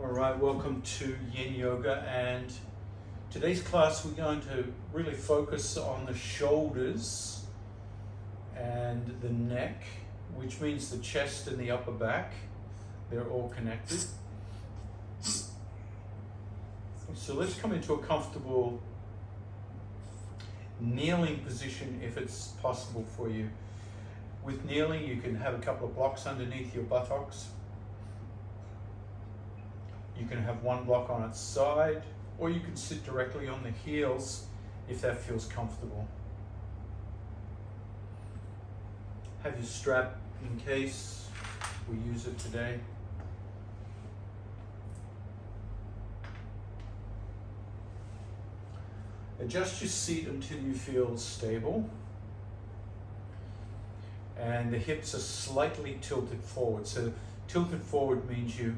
Alright, welcome to Yin Yoga, and today's class we're going to really focus on the shoulders and the neck, which means the chest and the upper back. They're all connected. So let's come into a comfortable kneeling position if it's possible for you. With kneeling, you can have a couple of blocks underneath your buttocks. You can have one block on its side, or you can sit directly on the heels if that feels comfortable. Have your strap in case we use it today. Adjust your seat until you feel stable. And the hips are slightly tilted forward. So tilted forward means you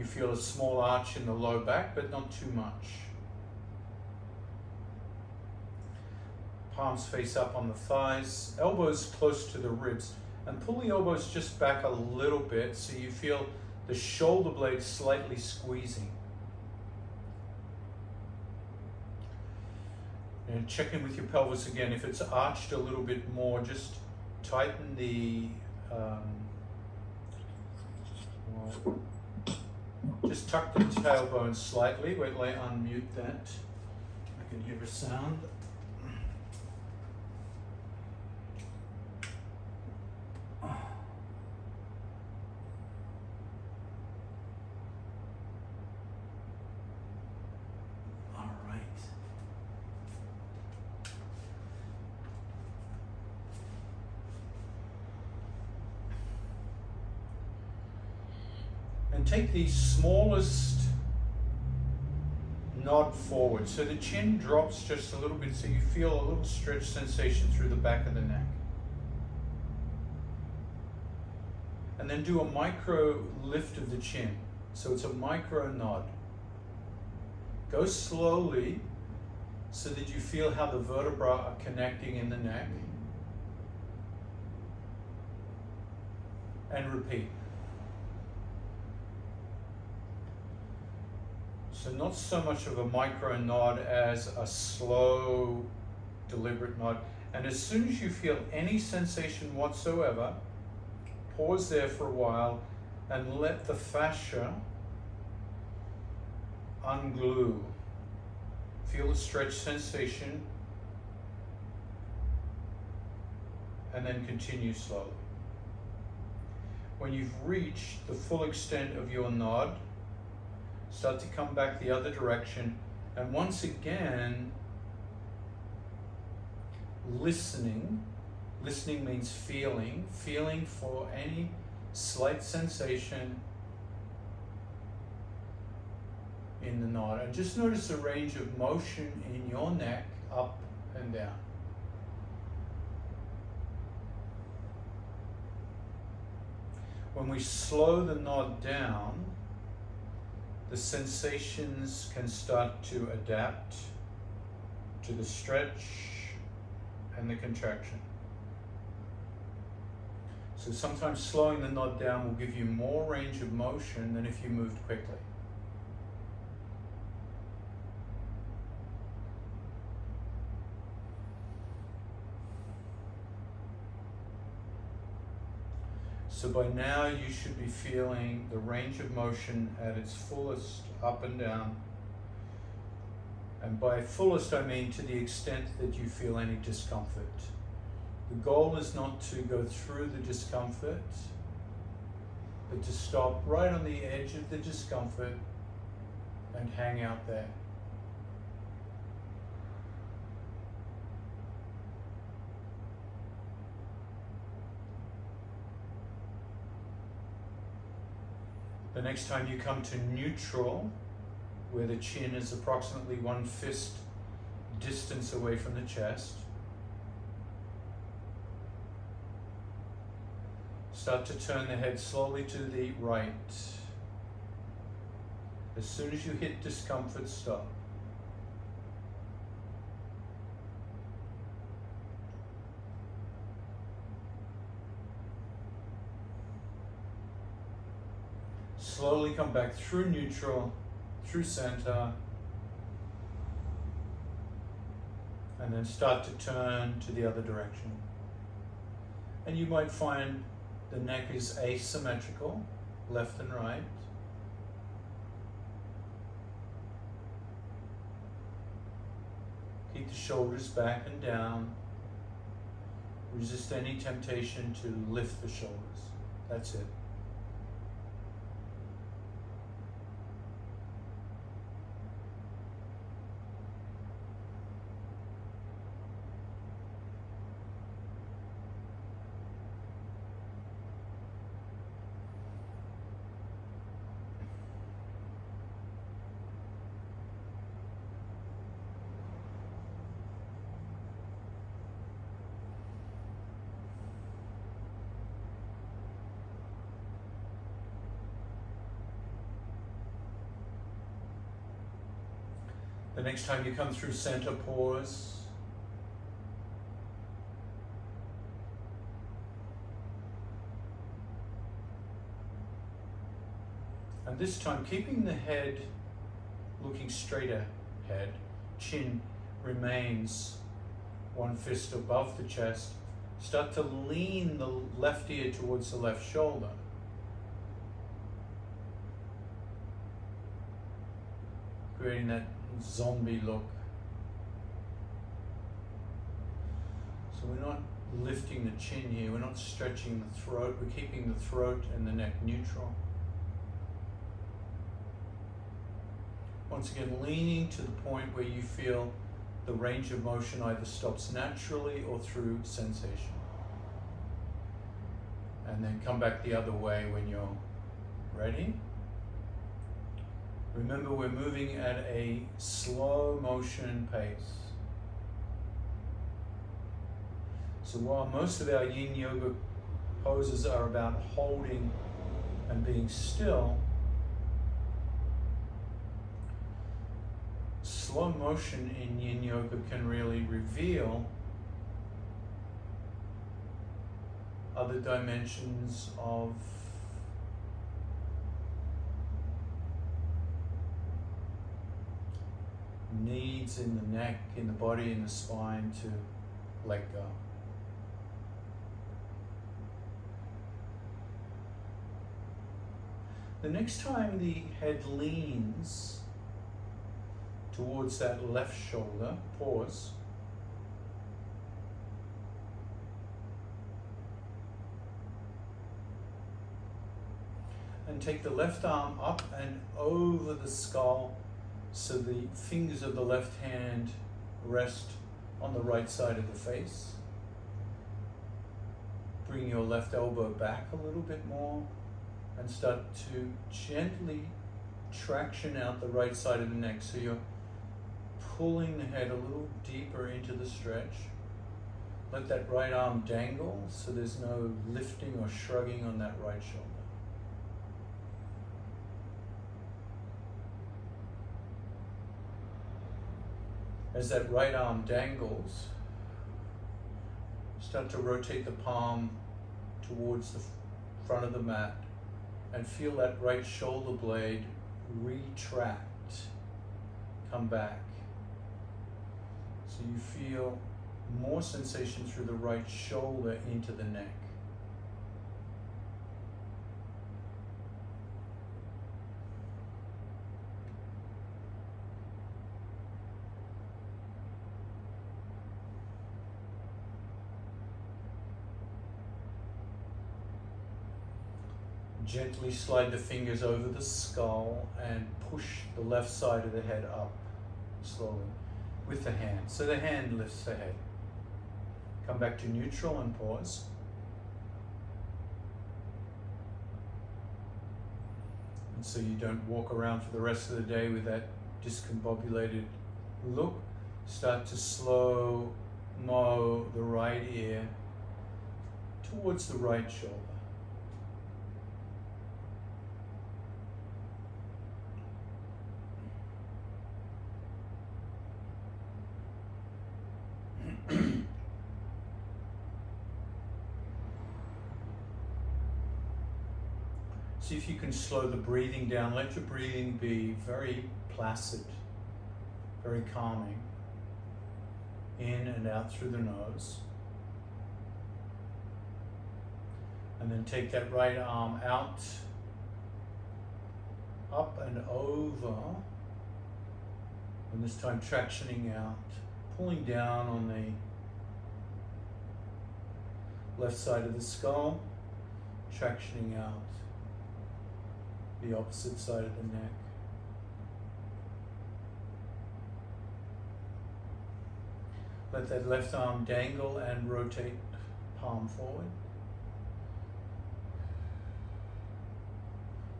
feel a small arch in the low back, but not too much. Palms face up on the thighs, elbows close to the ribs, and pull the elbows just back a little bit so you feel the shoulder blades slightly squeezing. And check in with your pelvis again. If it's arched a little bit more, just tighten the just tuck the tailbone slightly. Wait till I unmute that. I can hear a sound. All right. And take the smallest nod forward. So the chin drops just a little bit so you feel a little stretch sensation through the back of the neck. And then do a micro lift of the chin. So it's a micro nod. Go slowly so that you feel how the vertebrae are connecting in the neck. And repeat. So not so much of a micro nod as a slow, deliberate nod. And as soon as you feel any sensation whatsoever, pause there for a while and let the fascia unglue. Feel the stretch sensation and then continue slowly. When you've reached the full extent of your nod, start to come back the other direction, and once again, listening. Listening means feeling for any slight sensation in the nod. And just notice the range of motion in your neck, up and down. When we slow the nod down, the sensations can start to adapt to the stretch and the contraction. So sometimes slowing the nod down will give you more range of motion than if you moved quickly. So by now you should be feeling the range of motion at its fullest, up and down. And by fullest I mean to the extent that you feel any discomfort. The goal is not to go through the discomfort, but to stop right on the edge of the discomfort and hang out there. The next time you come to neutral, where the chin is approximately 1 fist distance away from the chest, start to turn the head slowly to the right. As soon as you hit discomfort, stop. Slowly come back through neutral, through center, and then start to turn to the other direction. And you might find the neck is asymmetrical, left and right. Keep the shoulders back and down. Resist any temptation to lift the shoulders. That's it. The next time you come through center, pause. And this time, keeping the head looking straight ahead, chin remains one fist above the chest. Start to lean the left ear towards the left shoulder. Creating that zombie look. So we're not lifting the chin here, we're not stretching the throat, we're keeping the throat and the neck neutral. Once again, leaning to the point where you feel the range of motion either stops naturally or through sensation. And then come back the other way when you're ready. Remember, we're moving at a slow motion pace. So while most of our yin yoga poses are about holding and being still, slow motion in yin yoga can really reveal other dimensions of needs in the neck, in the body, in the spine to let go. The next time the head leans towards that left shoulder, pause. And take the left arm up and over the skull so the fingers of the left hand rest on the right side of the face. Bring your left elbow back a little bit more and start to gently traction out the right side of the neck. So you're pulling the head a little deeper into the stretch. Let that right arm dangle so there's no lifting or shrugging on that right shoulder. As that right arm dangles, start to rotate the palm towards the front of the mat and feel that right shoulder blade retract, come back. So you feel more sensation through the right shoulder into the neck. Gently slide the fingers over the skull and push the left side of the head up slowly with the hand. So the hand lifts the head. Come back to neutral and pause. And so you don't walk around for the rest of the day with that discombobulated look. Start to slow-mo the right ear towards the right shoulder. See if you can slow the breathing down. Let your breathing be very placid, very calming. In and out through the nose. And then take that right arm out, up and over. And this time tractioning out, pulling down on the left side of the skull, tractioning out the opposite side of the neck. Let that left arm dangle and rotate palm forward.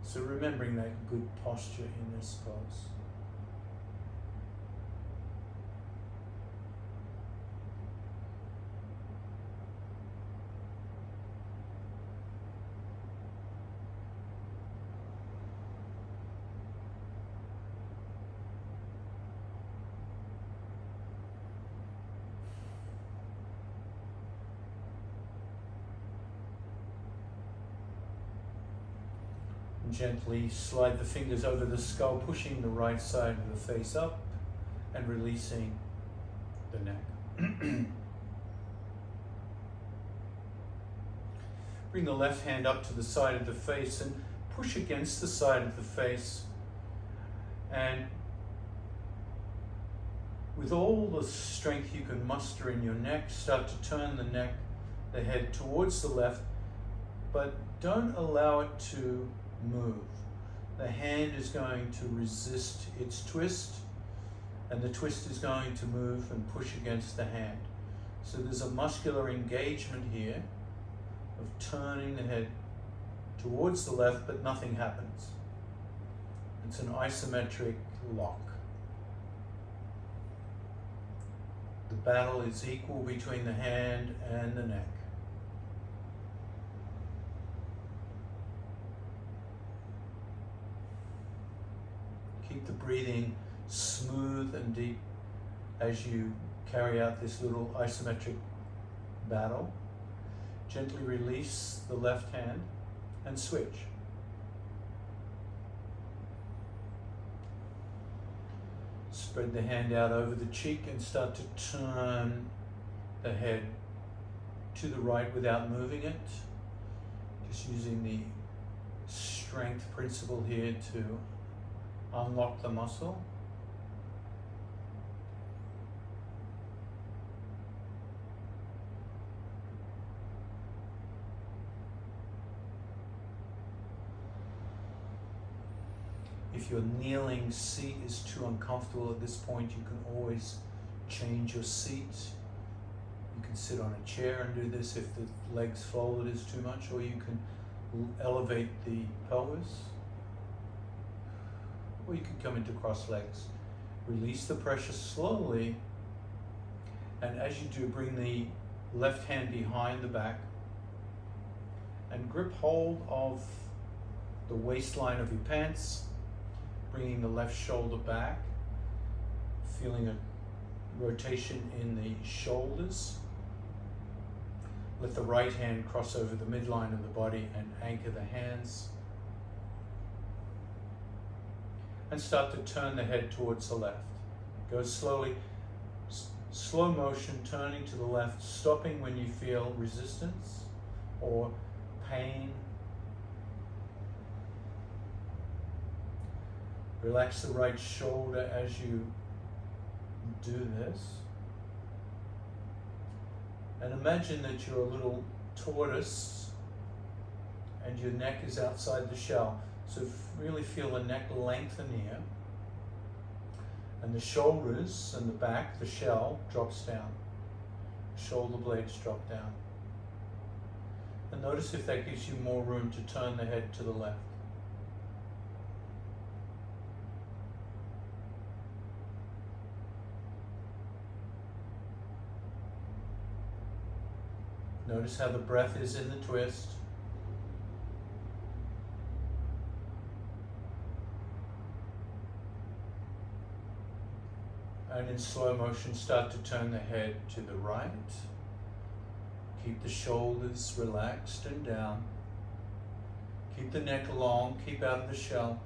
So remembering that good posture in this pose. Gently slide the fingers over the skull, pushing the right side of the face up and releasing the neck. Bring the left hand up to the side of the face and push against the side of the face, and with all the strength you can muster in your neck, start to turn the head towards the left, but don't allow it to move. The hand is going to resist its twist, and the twist is going to move and push against the hand. So there's a muscular engagement here of turning the head towards the left, but nothing happens. It's an isometric lock. The battle is equal between the hand and the neck. Keep the breathing smooth and deep as you carry out this little isometric battle. Gently release the left hand and switch. Spread the hand out over the cheek and start to turn the head to the right without moving it. Just using the strength principle here to unlock the muscle. If your kneeling seat is too uncomfortable at this point, you can always change your seat. You can sit on a chair and do this if the legs folded is too much, or you can elevate the pelvis. Or you can come into cross legs. Release the pressure slowly, and as you do, bring the left hand behind the back and grip hold of the waistline of your pants, bringing the left shoulder back, feeling a rotation in the shoulders. Let the right hand cross over the midline of the body and anchor the hands. And start to turn the head towards the left. Go slowly, slow motion, turning to the left, stopping when you feel resistance or pain. Relax the right shoulder as you do this. And imagine that you're a little tortoise and your neck is outside the shell. So really feel the neck lengthen here, and the shoulders and the back, the shell, drops down. Shoulder blades drop down. And notice if that gives you more room to turn the head to the left. Notice how the breath is in the twist. And in slow motion, start to turn the head to the right. Keep the shoulders relaxed and down. Keep the neck long, keep out of the shell.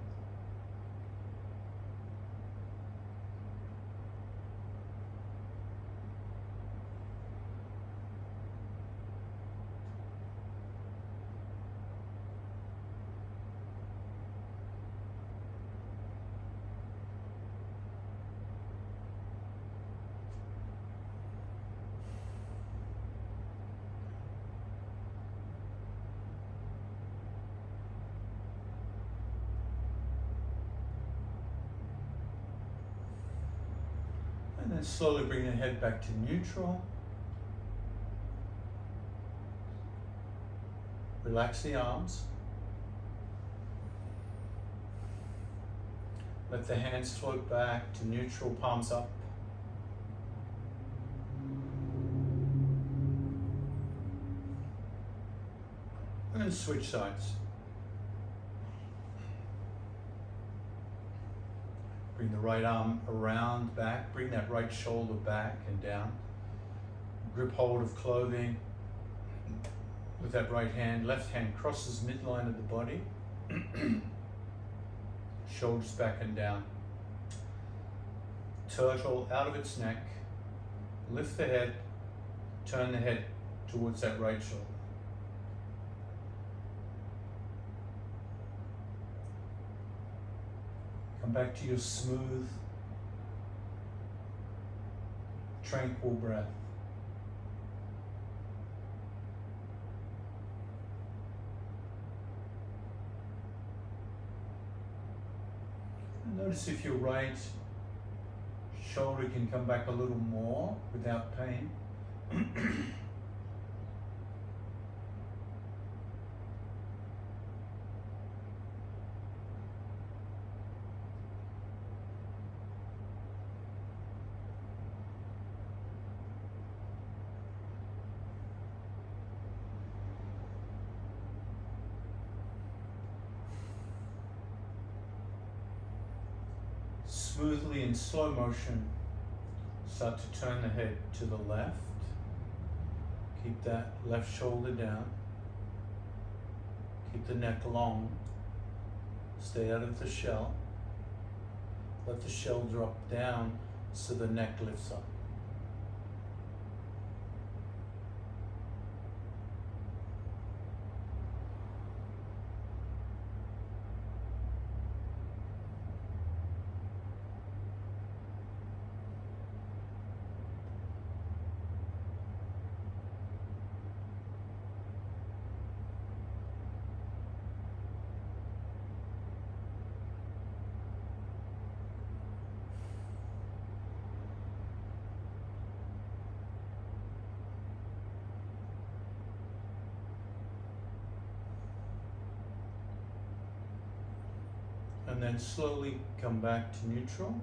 And then slowly bring the head back to neutral. Relax the arms. Let the hands float back to neutral, palms up. And switch sides. Bring the right arm around, back. Bring that right shoulder back and down. Grip hold of clothing with that right hand. Left hand crosses midline of the body. Shoulders back and down. Turtle out of its neck. Lift the head. Turn the head towards that right shoulder. Come back to your smooth, tranquil breath. And notice if your right shoulder can come back a little more without pain. Smoothly in slow motion, start to turn the head to the left. Keep that left shoulder down. Keep the neck long. Stay out of the shell. Let the shell drop down so the neck lifts up. And then slowly come back to neutral.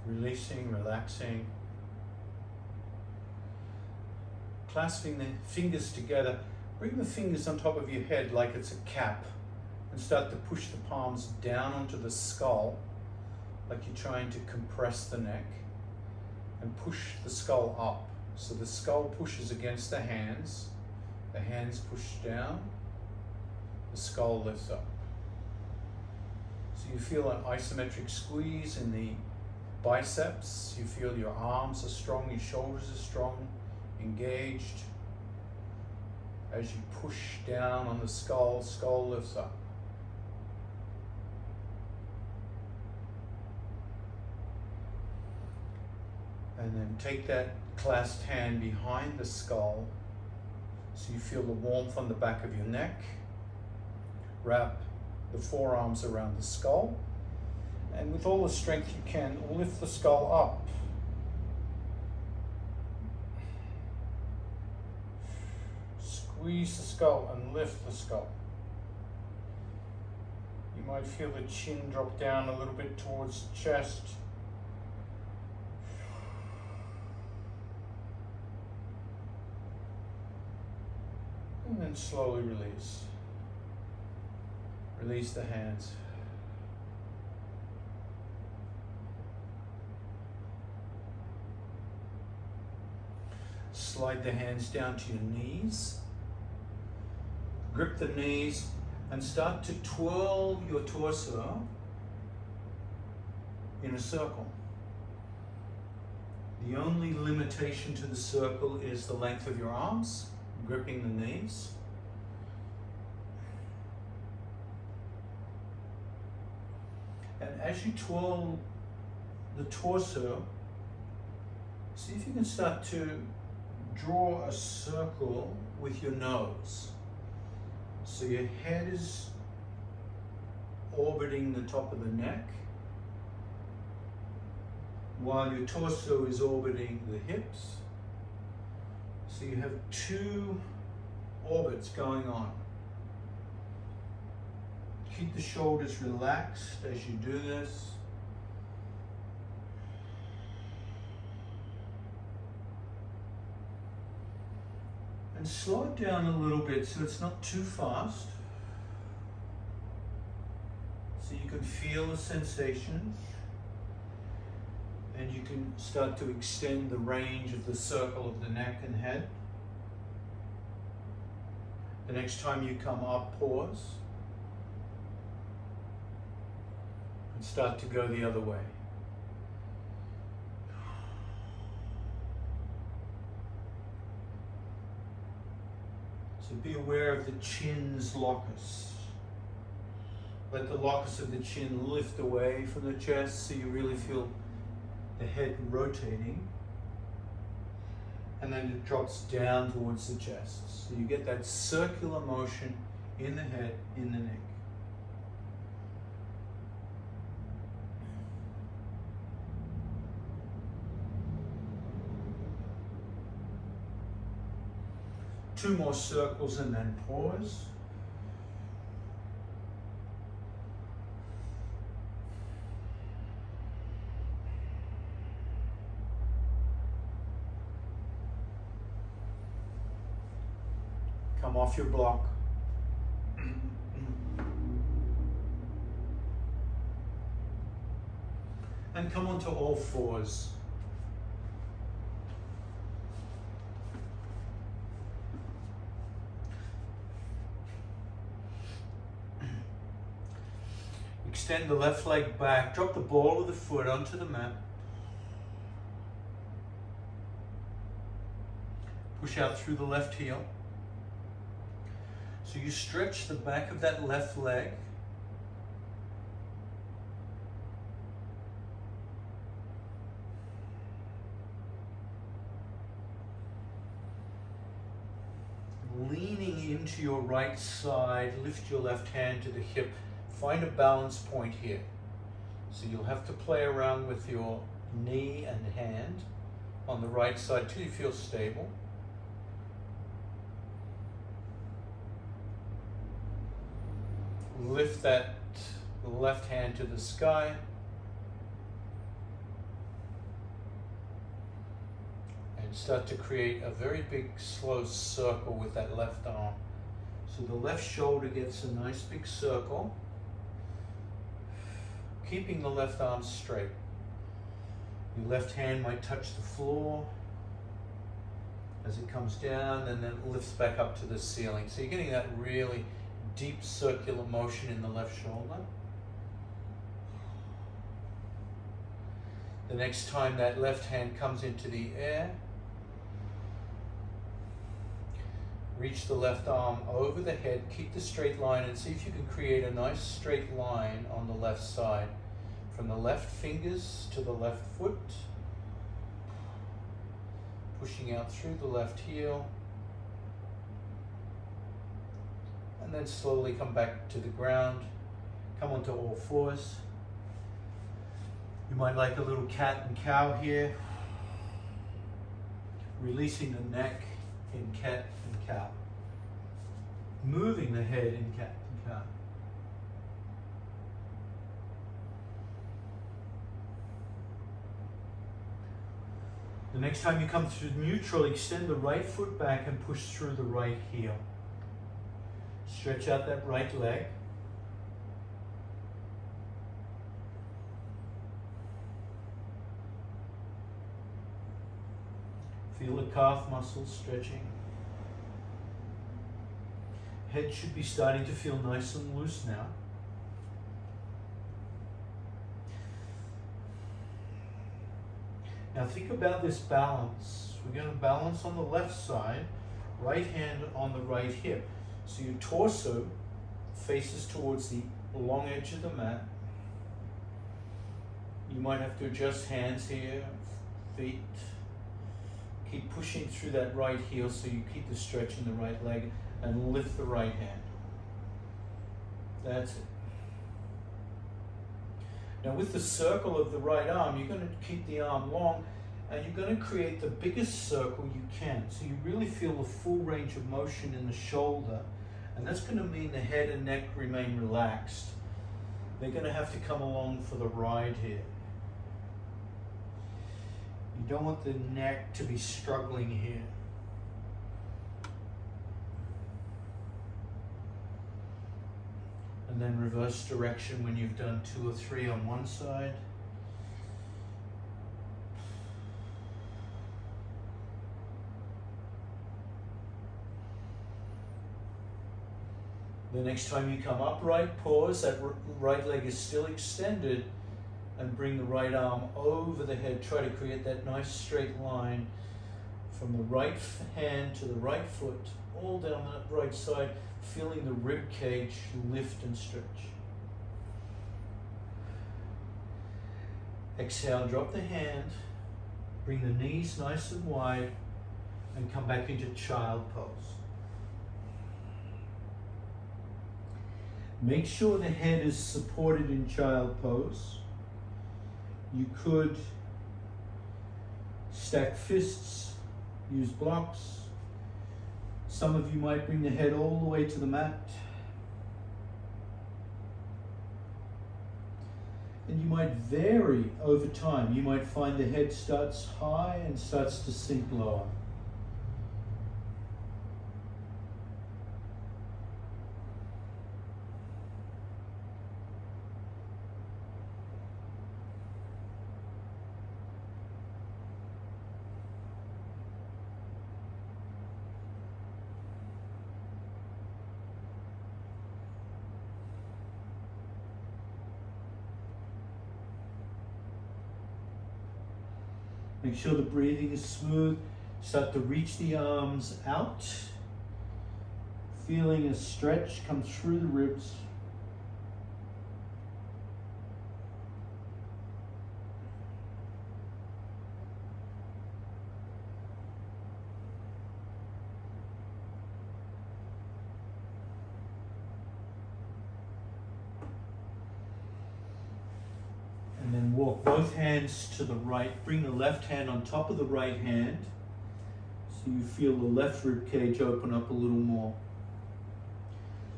Releasing, relaxing. Clasping the fingers together. Bring the fingers on top of your head like it's a cap and start to push the palms down onto the skull like you're trying to compress the neck, and push the skull up. So the skull pushes against the hands push down, the skull lifts up. So you feel an isometric squeeze in the biceps, you feel your arms are strong, your shoulders are strong, engaged. As you push down on the skull, skull lifts up. And then take that clasped hand behind the skull so you feel the warmth on the back of your neck. Wrap the forearms around the skull, and with all the strength you can, lift the skull up. Squeeze the skull and lift the skull. You might feel the chin drop down a little bit towards the chest. And then slowly release. Release the hands. Slide the hands down to your knees. grip the knees, and start to twirl your torso in a circle. The only limitation to the circle is the length of your arms, gripping the knees. And as you twirl the torso, see if you can start to draw a circle with your nose. So your head is orbiting the top of the neck, while your torso is orbiting the hips. So you have two orbits going on. Keep the shoulders relaxed as you do this. And slow it down a little bit so it's not too fast. So you can feel the sensations. And you can start to extend the range of the circle of the neck and head. The next time you come up, pause. And start to go the other way. So be aware of the chin's locus. Let the locus of the chin lift away from the chest so you really feel the head rotating. And then it drops down towards the chest. So you get that circular motion in the head, in the neck. Two more circles and then pause. Come off your block. And come onto all fours. Extend the left leg back, drop the ball of the foot onto the mat. Push out through the left heel. So you stretch the back of that left leg. Leaning into your right side, lift your left hand to the hip. Find a balance point here. So you'll have to play around with your knee and hand on the right side till you feel stable. Lift that left hand to the sky. And start to create a very big slow circle with that left arm. So the left shoulder gets a nice big circle. Keeping the left arm straight. Your left hand might touch the floor as it comes down and then lifts back up to the ceiling. So you're getting that really deep circular motion in the left shoulder. The next time that left hand comes into the air, reach the left arm over the head, keep the straight line and see if you can create a nice straight line on the left side. From the left fingers to the left foot, pushing out through the left heel. And then slowly come back to the ground, come onto all fours. You might like a little cat and cow here, releasing the neck in cat and cow, moving the head in cat and cow. The next time you come through neutral, extend the right foot back and push through the right heel. Stretch out that right leg. Feel the calf muscles stretching. Head should be starting to feel nice and loose now. Now think about this balance. We're going to balance on the left side, right hand on the right hip. So your torso faces towards the long edge of the mat. You might have to adjust hands here, feet. Keep pushing through that right heel so you keep the stretch in the right leg and lift the right hand. That's it. Now with the circle of the right arm, you're going to keep the arm long and you're going to create the biggest circle you can. So you really feel the full range of motion in the shoulder, and that's going to mean the head and neck remain relaxed. They're going to have to come along for the ride here. You don't want the neck to be struggling here. And then reverse direction when you've done 2 or 3 on one side. The next time you come upright, pause, that right leg is still extended, and bring the right arm over the head. Try to create that nice straight line from the right hand to the right foot, all down that right side, feeling the rib cage lift and stretch. Exhale, drop the hand, bring the knees nice and wide, and come back into child pose. Make sure the head is supported in child pose. You could stack fists, use blocks. Some of you might bring the head all the way to the mat. And you might vary over time. You might find the head starts high and starts to sink lower. Make sure the breathing is smooth. Start to reach the arms out. Feeling a stretch come through the ribs. And then walk both hands to the right. Bring the left hand on top of the right hand so you feel the left rib cage open up a little more.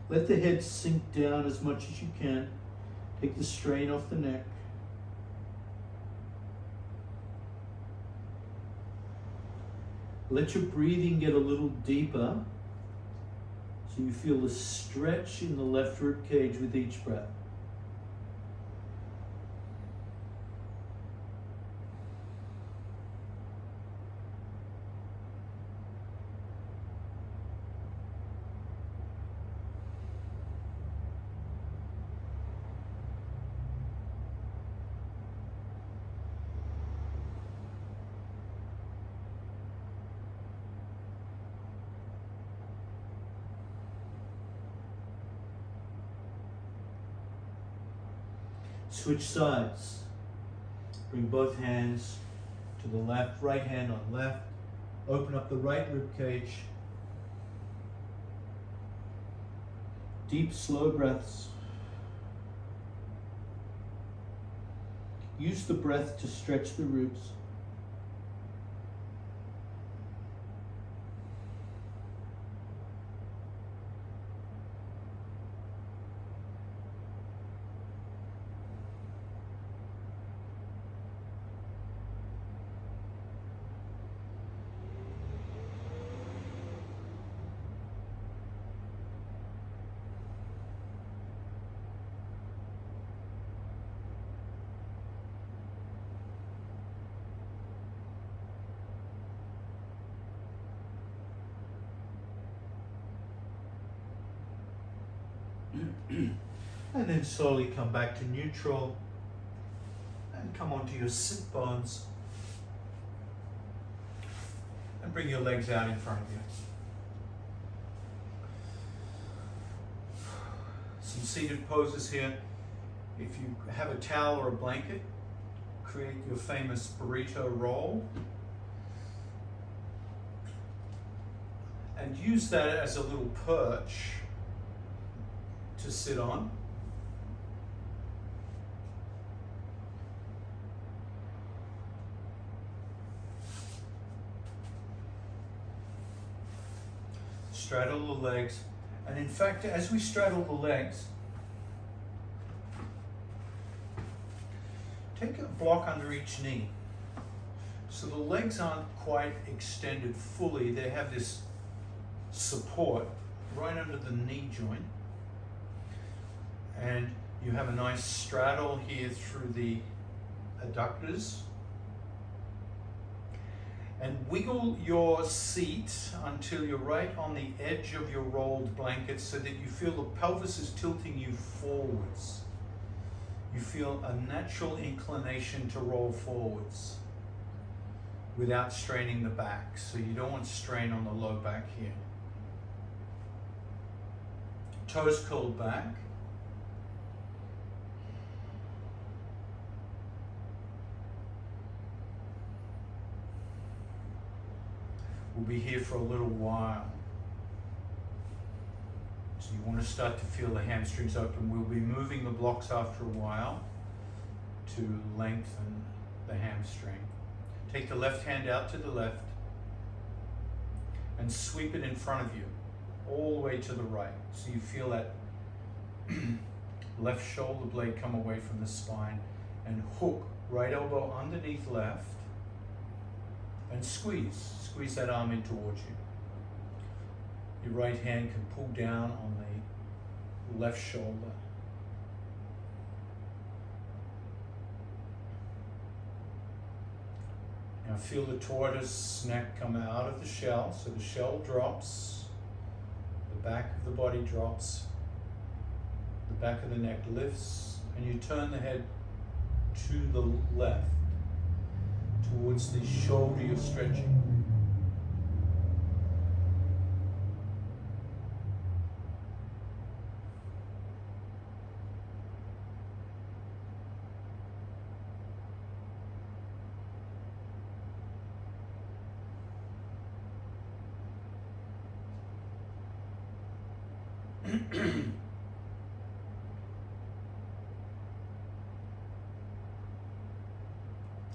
Let the head sink down as much as you can. Take the strain off the neck. Let your breathing get a little deeper so you feel the stretch in the left rib cage with each breath. Switch sides. Bring both hands to the left, right hand on left. Open up the right rib cage. Deep, slow breaths. Use the breath to stretch the ribs. And then slowly come back to neutral and come onto your sit bones and bring your legs out in front of you. Some seated poses here. If you have a towel or a blanket, create your famous burrito roll and use that as a little perch to sit on. Straddle the legs, and in fact, as we straddle the legs, take a block under each knee. So the legs aren't quite extended fully, they have this support right under the knee joint. And you have a nice straddle here through the adductors. And wiggle your seat until you're right on the edge of your rolled blanket so that you feel the pelvis is tilting you forwards. You feel a natural inclination to roll forwards without straining the back. So you don't want strain on the low back here. Toes curled back. We'll be here for a little while. So you want to start to feel the hamstrings open. We'll be moving the blocks after a while to lengthen the hamstring. Take the left hand out to the left and sweep it in front of you, all the way to the right. So you feel that left shoulder blade come away from the spine and hook right elbow underneath left and squeeze that arm in towards you. Your right hand can pull down on the left shoulder. Now feel the tortoise neck come out of the shell, so the shell drops, the back of the body drops, the back of the neck lifts, and you turn the head to the left, towards the shoulder you're stretching.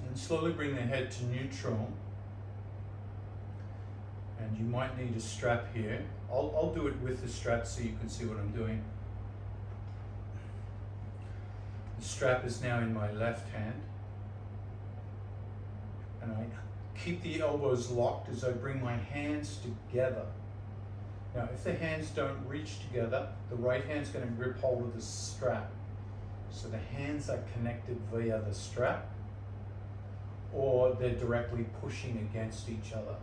And slowly bring the head to neutral. And you might need a strap here. I'll do it with the strap so you can see what I'm doing. The strap is now in my left hand. And I keep the elbows locked as I bring my hands together. Now, if the hands don't reach together, the right hand's going to grip hold of the strap. So the hands are connected via the strap, or they're directly pushing against each other.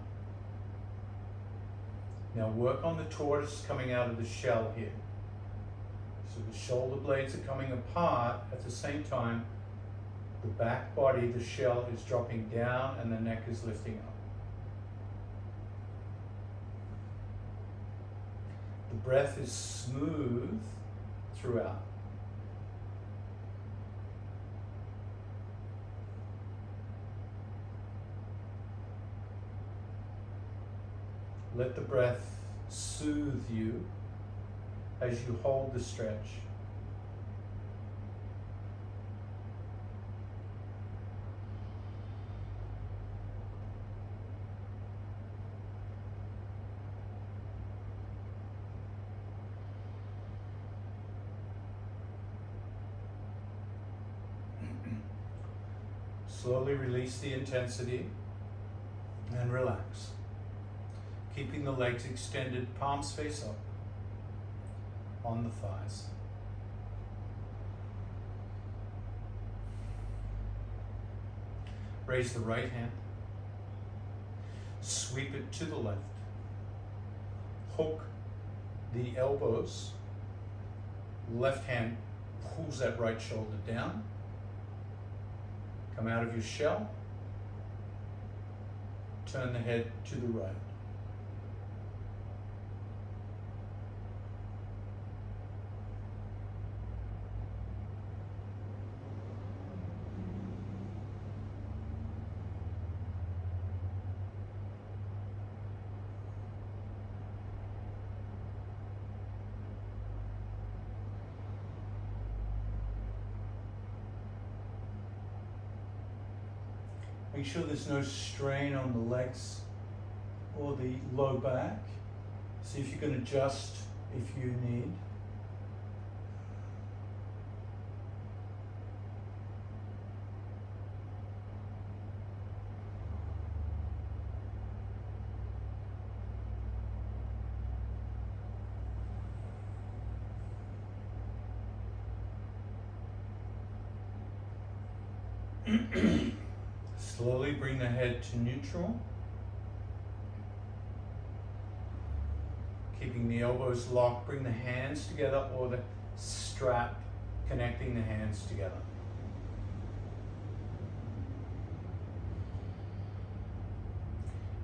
Now work on the tortoise coming out of the shell here. So the shoulder blades are coming apart. At the same time, the back body, the shell, is dropping down and the neck is lifting up. The breath is smooth throughout. Let the breath soothe you as you hold the stretch. Slowly release the intensity and relax. Keeping the legs extended, palms face up on the thighs. Raise the right hand, sweep it to the left, hook the elbows Left hand pulls that right shoulder down. Come out of your shell. Turn the head to the right. Make sure there's no strain on the legs or the low back. See if you can adjust if you need. Slowly bring the head to neutral. Keeping the elbows locked, bring the hands together or the strap connecting the hands together.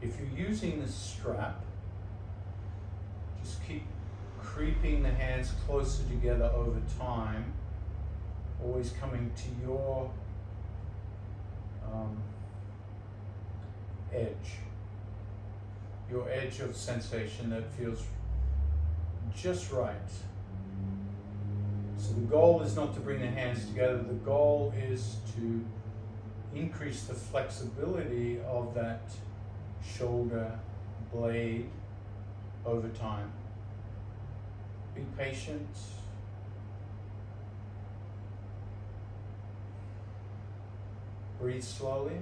If you're using the strap, just keep creeping the hands closer together over time, always coming to your edge of sensation that feels just right. So the goal is not to bring the hands together, the goal is to increase the flexibility of that shoulder blade over time. Be patient. Breathe slowly.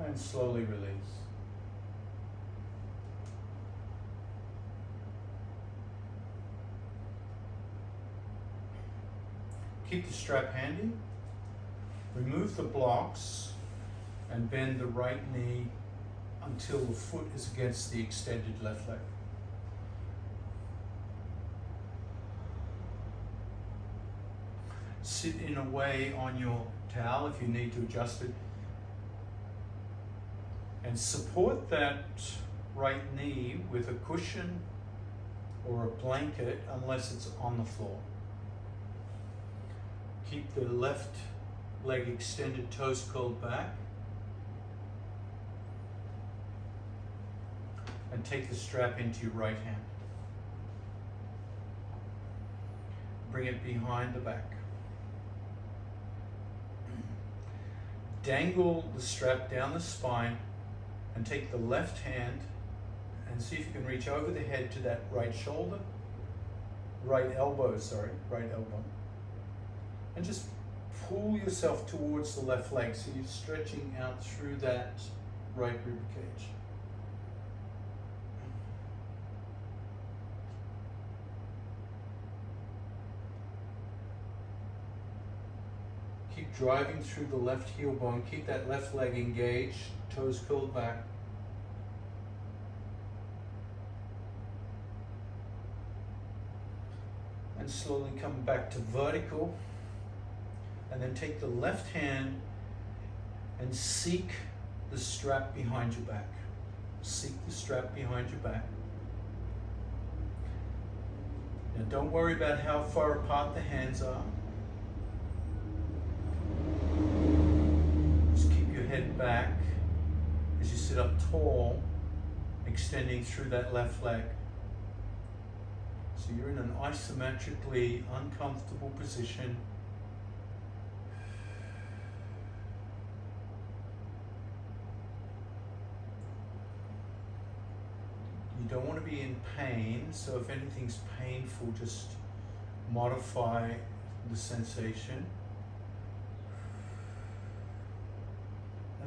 And slowly release. Keep the strap handy. Remove the blocks and bend the right knee until the foot is against the extended left leg. Sit in a way on your towel if you need to adjust it. And support that right knee with a cushion or a blanket unless it's on the floor. Keep the left leg extended, toes curled back. And take the strap into your right hand. Bring it behind the back. Dangle the strap down the spine and take the left hand and see if you can reach over the head to that right shoulder, right elbow, and just pull yourself towards the left leg so you're stretching out through that right rib cage. Keep driving through the left heel bone. Keep that left leg engaged, toes curled back. And slowly come back to vertical. And then take the left hand and seek the strap behind your back. Seek the strap behind your back. Now don't worry about how far apart the hands are. Head back as you sit up tall, extending through that left leg. So you're in an isometrically uncomfortable position. You don't want to be in pain, so if anything's painful, just modify the sensation.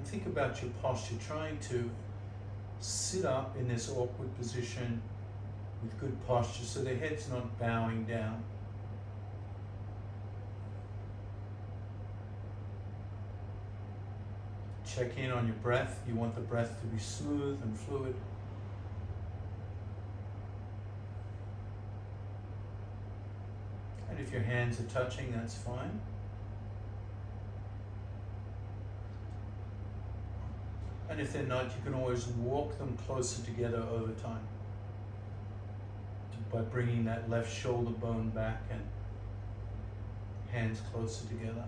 Think about your posture, trying to sit up in this awkward position with good posture so the head's not bowing down. Check in on your breath. You want the breath to be smooth and fluid. And if your hands are touching, that's fine. And if they're not, you can always walk them closer together over time by bringing that left shoulder bone back and hands closer together.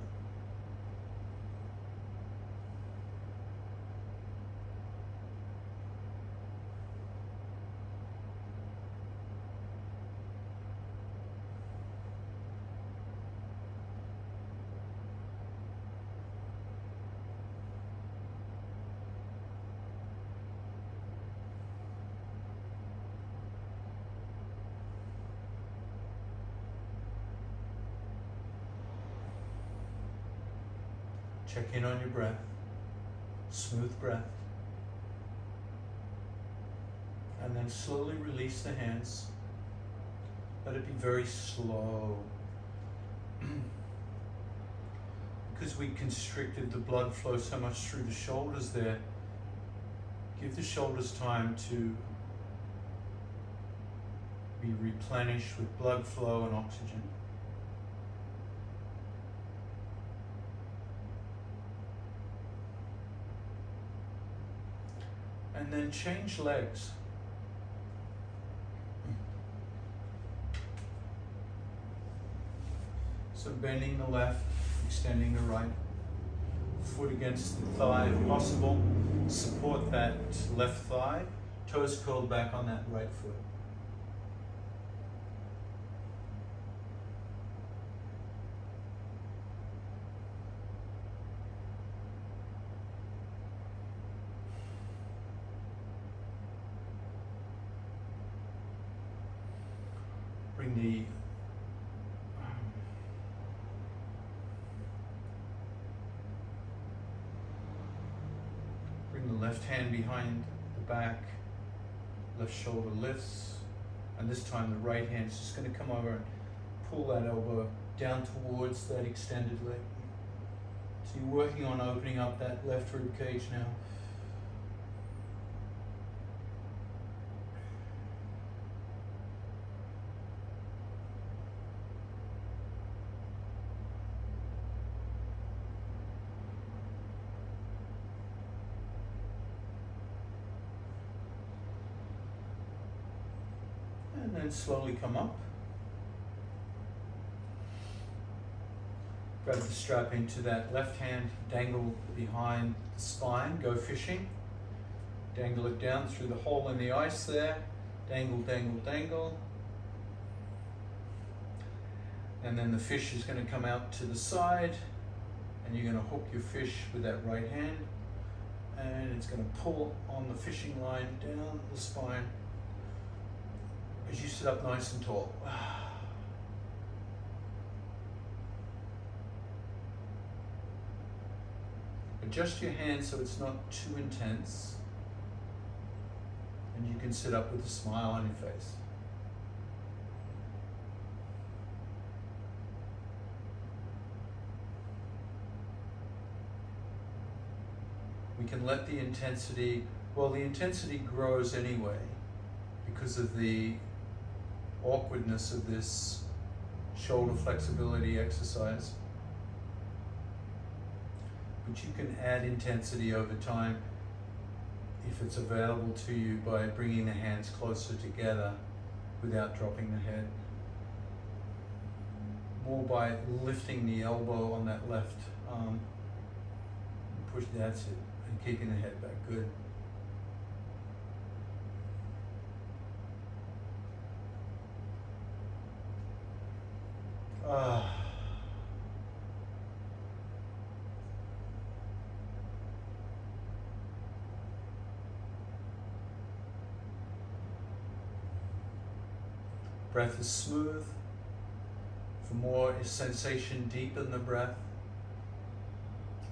Check in on your breath, smooth breath, and then slowly release the hands. Let it be very slow. Because we constricted the blood flow so much through the shoulders there, give the shoulders time to be replenished with blood flow and oxygen. And then change legs. So bending the left, extending the right. Foot against the thigh if possible. Support that left thigh. Toes curled back on that right foot. Bring the left hand behind the back, left shoulder lifts, and this time the right hand is just going to come over and pull that elbow down towards that extended leg. So you're working on opening up that left rib cage now. And then slowly come up. Grab the strap into that left hand, dangle behind the spine, go fishing. Dangle it down through the hole in the ice there. Dangle, dangle, dangle. And then the fish is going to come out to the side, and you're going to hook your fish with that right hand, and it's going to pull on the fishing line down the spine as you sit up nice and tall. Adjust your hands so it's not too intense, and you can sit up with a smile on your face. We can let the intensity, well, the intensity grows anyway because of the awkwardness of this shoulder flexibility exercise. But you can add intensity over time if it's available to you by bringing the hands closer together without dropping the head. More by lifting the elbow on that left arm. Push, that's it, and keeping the head back. Good. Breath is smooth. For more sensation, deepen the breath.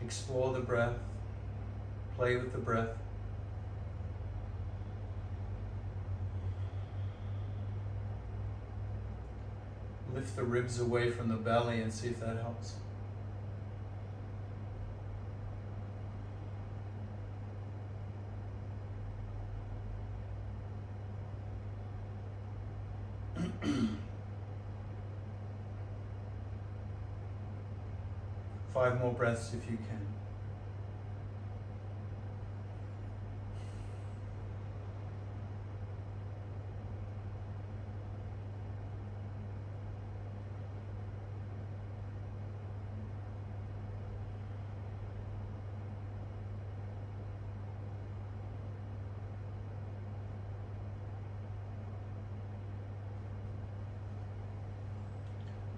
Explore the breath. Play with the breath. Lift the ribs away from the belly and see if that helps. 5 more breaths if you can.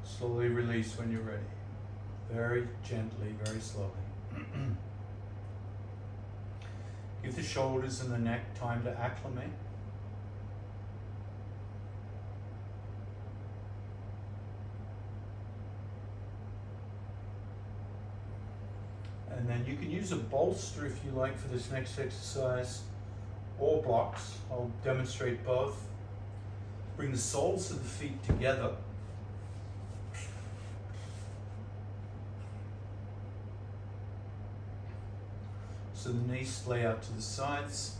Slowly release when you're ready. Very gently, very slowly. Give the shoulders and the neck time to acclimate. And then you can use a bolster if you like for this next exercise, or blocks. I'll demonstrate both. Bring the soles of the feet together. So the knees splay out to the sides.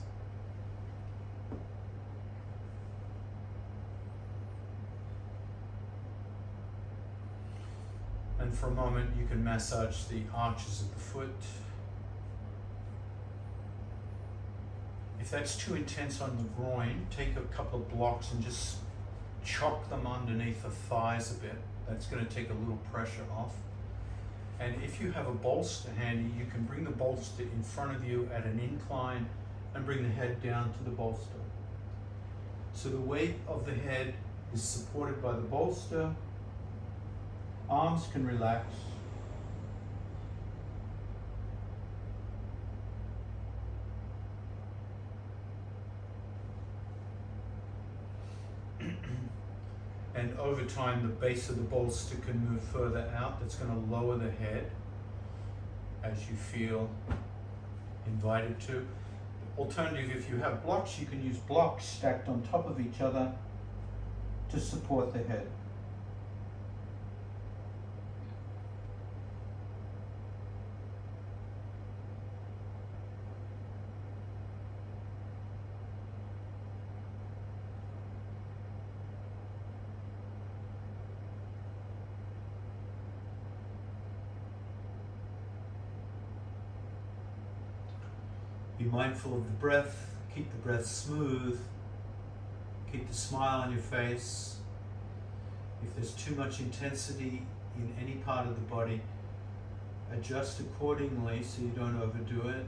And for a moment you can massage the arches of the foot. If that's too intense on the groin, take a couple of blocks and just chock them underneath the thighs a bit. That's going to take a little pressure off. And if you have a bolster handy, you can bring the bolster in front of you at an incline and bring the head down to the bolster. So the weight of the head is supported by the bolster. Arms can relax. And over time, the base of the bolster can move further out. That's going to lower the head as you feel invited to. Alternative, if you have blocks, you can use blocks stacked on top of each other to support the head. Be mindful of the breath, keep the breath smooth, keep the smile on your face. If there's too much intensity in any part of the body, adjust accordingly so you don't overdo it.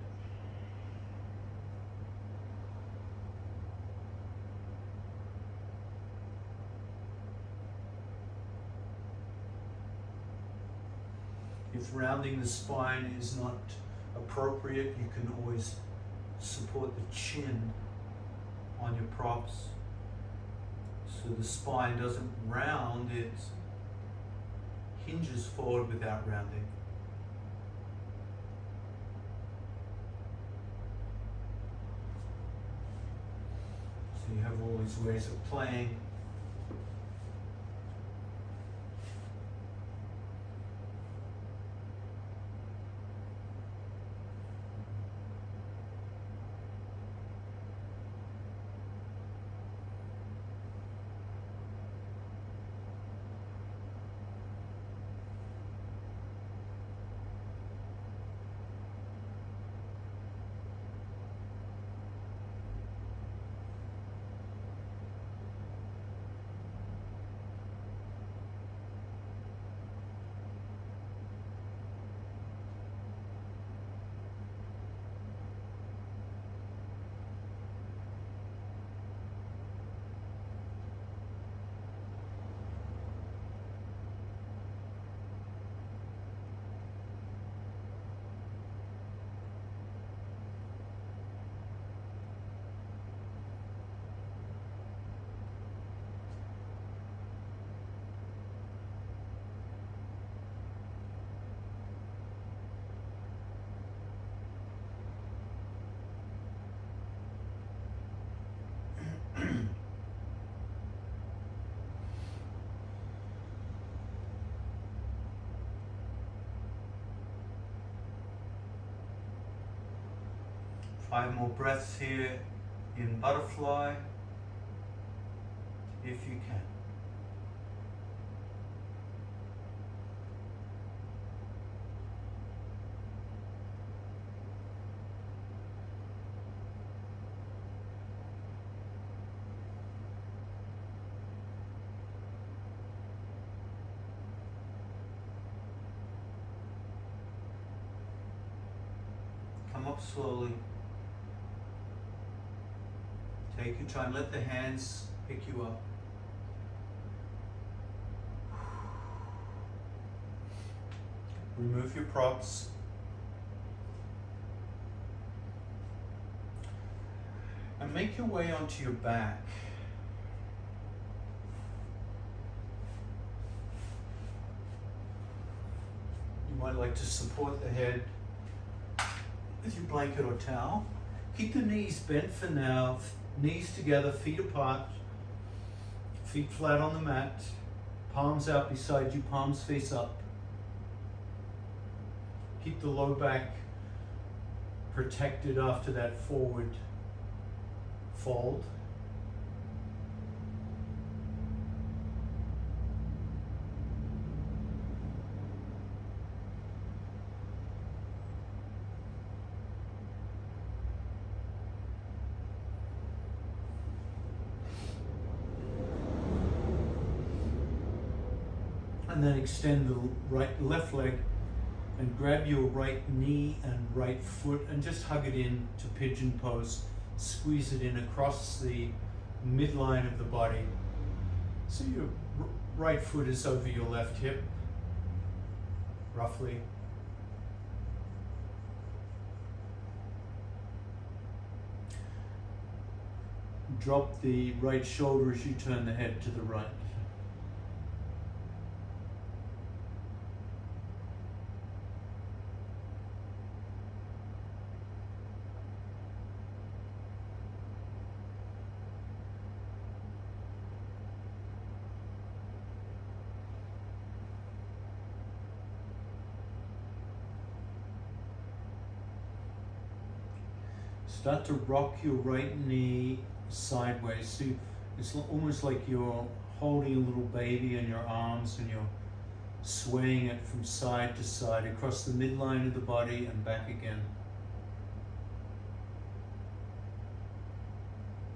If rounding the spine is not appropriate, you can always support the chin on your props so the spine doesn't round, it hinges forward without rounding. So you have all these ways of playing. Five more breaths here in butterfly, if you can. Come up slowly. Take your time. Let the hands pick you up. Remove your props. And make your way onto your back. You might like to support the head with your blanket or towel. Keep the knees bent for now. Knees together, feet apart. Feet flat on the mat. Palms out beside you, palms face up. Keep the low back protected after that forward fold. And then extend the left leg and grab your right knee and right foot and just hug it in to pigeon pose. Squeeze it in across the midline of the body. So your right foot is over your left hip, roughly. Drop the right shoulder as you turn the head to the right. Start to rock your right knee sideways. So it's almost like you're holding a little baby in your arms and you're swaying it from side to side across the midline of the body and back again.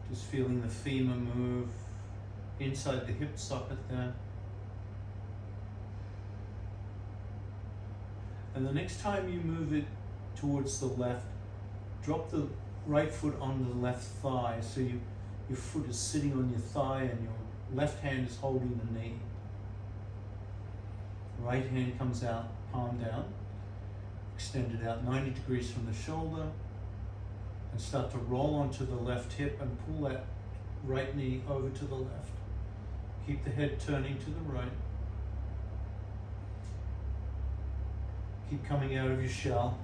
Just feeling the femur move inside the hip socket there. And the next time you move it towards the left, drop the right foot on the left thigh, so your foot is sitting on your thigh and your left hand is holding the knee. Right hand comes out, palm down, extend it out 90 degrees from the shoulder, and start to roll onto the left hip and pull that right knee over to the left. Keep the head turning to the right. Keep coming out of your shell.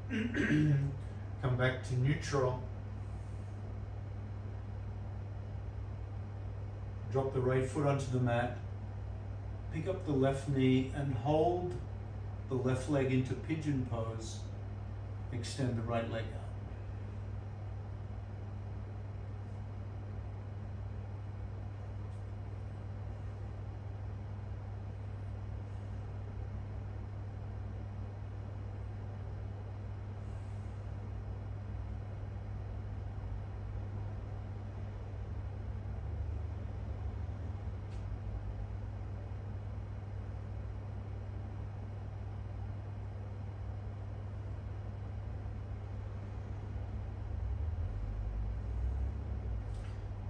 Come back to neutral. Drop the right foot onto the mat. Pick up the left knee and hold the left leg into pigeon pose. Extend the right leg out.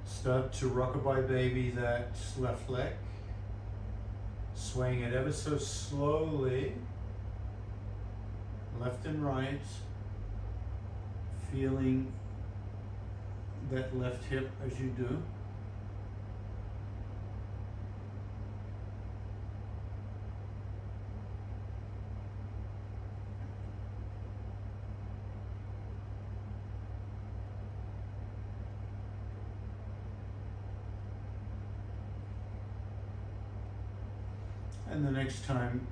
Start to rockabye baby that left leg, swaying it ever so slowly, left and right, feeling that left hip as you do. And the next time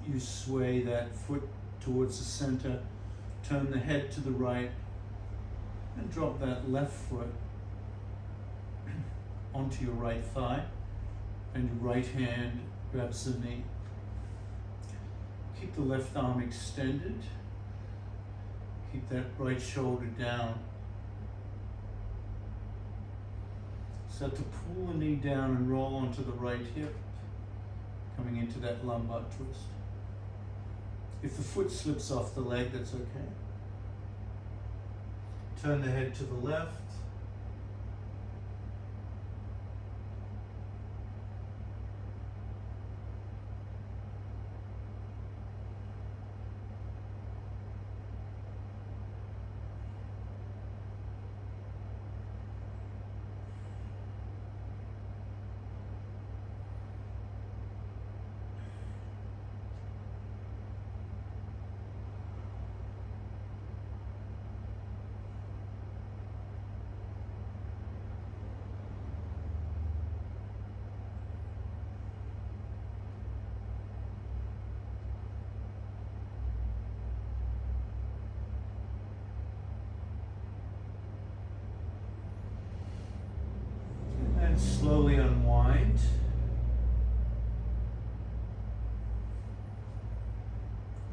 you sway that foot towards the center, turn the head to the right and drop that left foot. onto your right thigh, and your right hand grabs the knee. Keep the left arm extended. Keep that right shoulder down. Start to pull the knee down and roll onto the right hip, coming into that lumbar twist. If the foot slips off the leg, that's okay. Turn the head to the left. And slowly unwind.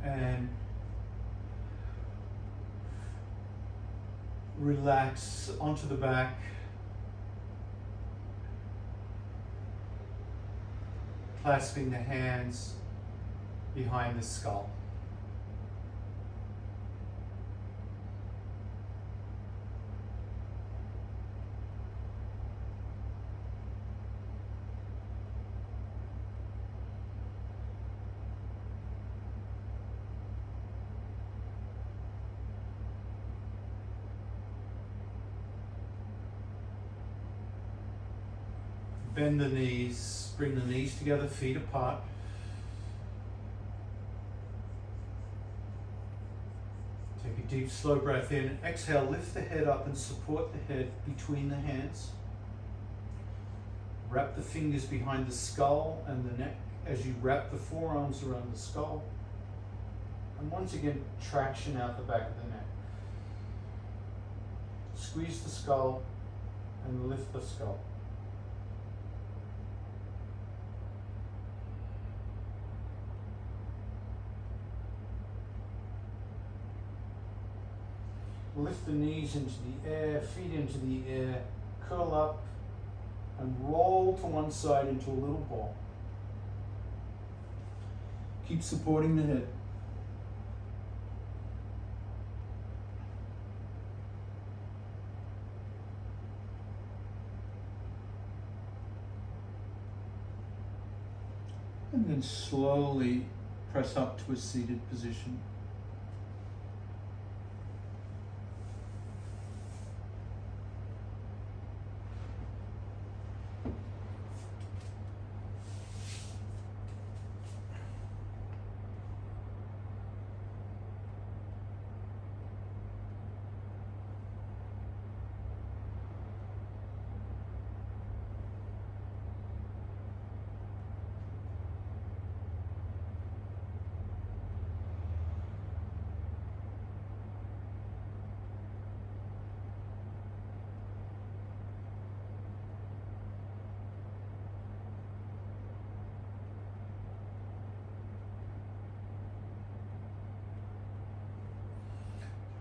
And relax onto the back. Clasping the hands behind the skull. Bend the knees, bring the knees together, feet apart. Take a deep, slow breath in. Exhale, lift the head up and support the head between the hands. Wrap the fingers behind the skull and the neck as you wrap the forearms around the skull. And once again, traction out the back of the neck. Squeeze the skull and lift the skull. Lift the knees into the air, feet into the air, curl up and roll to one side into a little ball. Keep supporting the head. And then slowly press up to a seated position.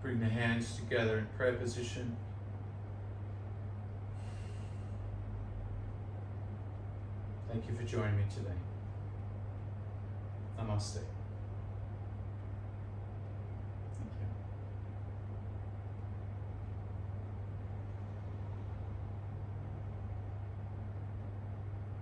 Bring the hands together in prayer position. Thank you for joining me today. Namaste.